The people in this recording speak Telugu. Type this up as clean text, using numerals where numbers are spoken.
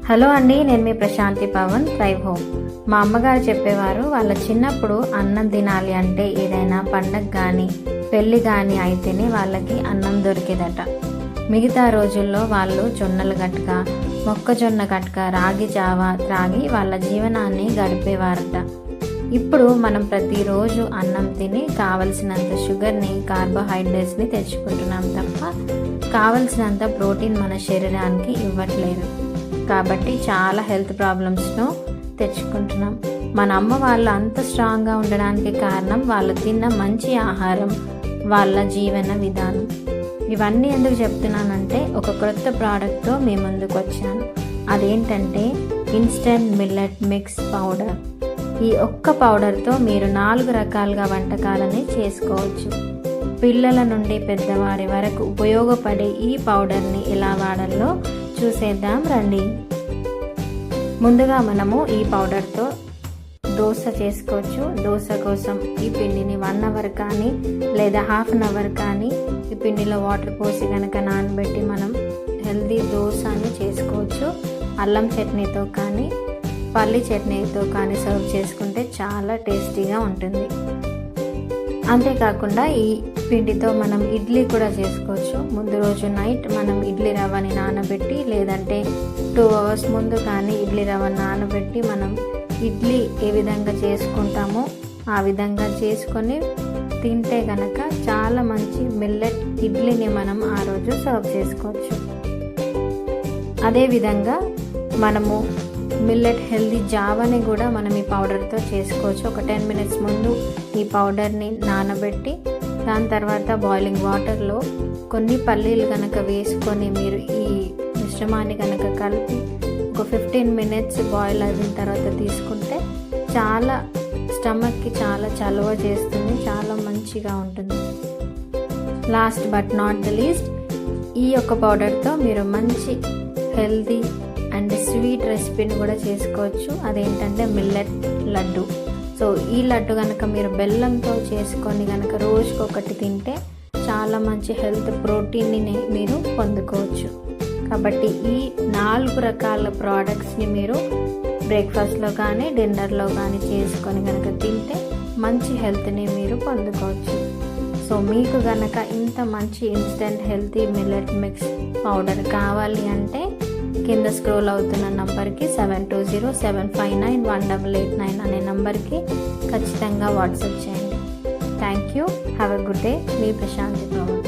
హలో అండి, నేను మీ ప్రశాంతి పవన్ థ్రైవ్ హోమ్. మా అమ్మగారు చెప్పేవారు, వాళ్ళ చిన్నప్పుడు అన్నం తినాలి అంటే ఏదైనా పండగ కానీ పెళ్ళి కానీ అయితేనే వాళ్ళకి అన్నం దొరికేదట. మిగతా రోజుల్లో వాళ్ళు జొన్నలు గట్క, మొక్కజొన్న గట్క, రాగి జావా త్రాగి వాళ్ళ జీవనాన్ని గడిపేవారట. ఇప్పుడు మనం ప్రతిరోజు అన్నం తిని కావలసినంత షుగర్ని, కార్బోహైడ్రేట్స్ని తెచ్చుకుంటున్నాం తప్ప కావలసినంత ప్రోటీన్ మన శరీరానికి ఇవ్వట్లేదు. కాబట్టి చాలా హెల్త్ ప్రాబ్లమ్స్ను తెచ్చుకుంటున్నాం. మన అమ్మ వాళ్ళు అంత స్ట్రాంగ్గా ఉండడానికి కారణం వాళ్ళు తిన్న మంచి ఆహారం, వాళ్ళ జీవన విధానం. ఇవన్నీ ఎందుకు చెప్తున్నానంటే, ఒక కొత్త ప్రోడక్ట్తో మీ ముందుకు వచ్చాను. అదేంటంటే ఇన్స్టెంట్ మిల్లెట్ మిక్స్ పౌడర్. ఈ ఒక్క పౌడర్తో మీరు 4 రకాలుగా వంటకాలని చేసుకోవచ్చు. పిల్లల నుండి పెద్దవారి వరకు ఉపయోగపడే ఈ పౌడర్ని ఎలా వాడాలో చూసేద్దాం రండి. ముందుగా మనము ఈ పౌడర్తో దోశ చేసుకోవచ్చు. దోశ కోసం ఈ పిండిని 1 అవర్ కానీ లేదా ½ అవర్ కానీ ఈ పిండిలో వాటర్ పోసి కనుక నానబెట్టి మనం హెల్దీ దోశని చేసుకోవచ్చు. అల్లం చట్నీతో కానీ పల్లి చట్నీతో కానీ సర్వ్ చేసుకుంటే చాలా టేస్టీగా ఉంటుంది. అంతేకాకుండా ఈ పిండితో మనం ఇడ్లీ కూడా చేసుకోవచ్చు. ముందు రోజు నైట్ మనం ఇడ్లీ రవ్వని నానబెట్టి, లేదంటే 2 అవర్స్ ముందు కానీ ఇడ్లీ రవ్వని నానబెట్టి మనం ఇడ్లీ ఏ విధంగా చేసుకుంటామో ఆ విధంగా చేసుకొని తింటే కనుక చాలా మంచి మిల్లెట్ ఇడ్లీని మనం ఆ రోజు సర్వ్ చేసుకోవచ్చు. అదేవిధంగా మనము మిల్లెట్ హెల్దీ జావాని కూడా మనం ఈ పౌడర్తో చేసుకోవచ్చు. ఒక 10 మినిట్స్ ముందు ఈ పౌడర్ని నానబెట్టి దాని తర్వాత బాయిలింగ్ వాటర్లో కొన్ని పల్లీలు కనుక వేసుకొని మీరు ఈ మిశ్రమాన్ని కనుక కలిపి ఒక 15 మినిట్స్ బాయిల్ అయిన తర్వాత తీసుకుంటే చాలా స్టమక్కి చాలా చలువ చేస్తుంది, చాలా మంచిగా ఉంటుంది. Last but not the least, ఈ యొక్క పౌడర్తో మీరు మంచి హెల్దీ అండ్ స్వీట్ రెసిపీని కూడా చేసుకోవచ్చు. అదేంటంటే మిల్లెట్ లడ్డు. సో ఈ లడ్డు కనుక మీరు బెల్లంతో చేసుకొని కనుక రోజుకొకటి తింటే చాలా మంచి హెల్త్ ప్రోటీన్ని మీరు పొందుకోవచ్చు. కాబట్టి ఈ 4 రకాల ప్రోడక్ట్స్ని మీరు బ్రేక్ఫాస్ట్లో కానీ డిన్నర్లో కానీ చేసుకొని కనుక తింటే మంచి హెల్త్ని మీరు పొందుకోవచ్చు. సో మీకు కనుక ఇంత మంచి instant healthy millet mix powder కావాలి అంటే కింద స్క్రోల్ అవుతున్న నంబర్కి 7207591889 అనే నంబర్కి ఖచ్చితంగా వాట్సాప్ చేయండి. Thank you. Have a good day. మీ ప్రశాంతి పవన్.